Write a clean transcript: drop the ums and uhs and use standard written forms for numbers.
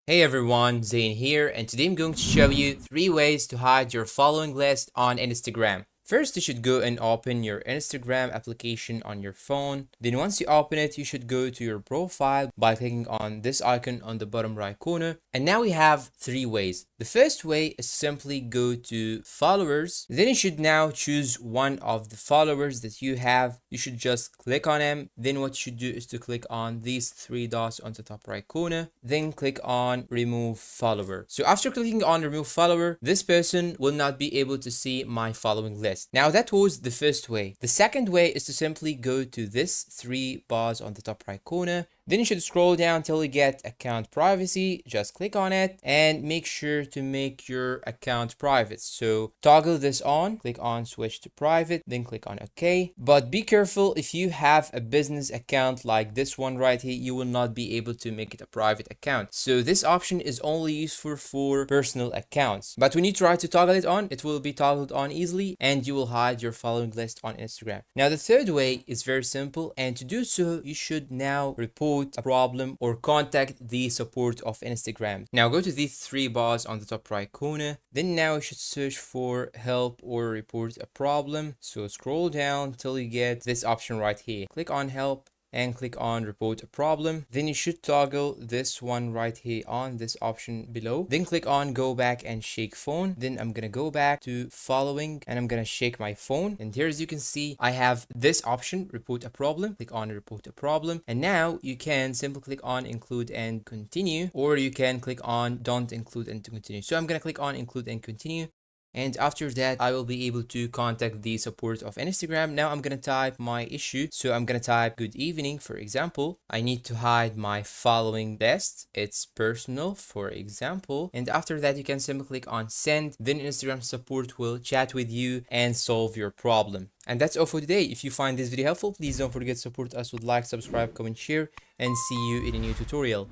Hey everyone, Zain here, and today I'm going to show you 3 ways to hide your following list on Instagram. First, you should go and open your Instagram application on your phone. Then once you open it, you should go to your profile by clicking on this icon on the bottom right corner. And now we have 3 ways. The first way is simply go to followers. Then you should now choose one of the followers that you have. You should just click on them. Then what you should do is to click on these 3 dots on the top right corner. Then click on remove follower. So after clicking on remove follower, this person will not be able to see my following list. Now that was the first way. The second way is to simply go to this 3 bars on the top right corner. Then you should scroll down till you get account privacy. Just click on it and make sure to make your account private. So toggle this on, click on switch to private, then click on OK. But be careful, if you have a business account like this one right here, you will not be able to make it a private account. So this option is only useful for personal accounts. But when you try to toggle it on, it will be toggled on easily and you will hide your following list on Instagram. Now the third way is very simple, and to do so, you should now report a problem or contact the support of Instagram. Now go to these 3 bars on the top right corner. Then now you should search for help or report a problem. So scroll down till you get this option right here. Click on help and click on report a problem. Then you should toggle this one right here on this option below. Then click on go back and shake phone. Then I'm gonna go back to following and I'm gonna shake my phone. And here, as you can see, I have this option, report a problem. Click on report a problem. And now you can simply click on include and continue, or you can click on don't include and continue. So I'm gonna click on include and continue. And after that, I will be able to contact the support of Instagram. Now I'm going to type my issue. So I'm going to type good evening, for example. I need to hide my following list. It's personal, for example. And after that, you can simply click on send. Then Instagram support will chat with you and solve your problem. And that's all for today. If you find this video helpful, please don't forget to support us with like, subscribe, comment, share, and see you in a new tutorial.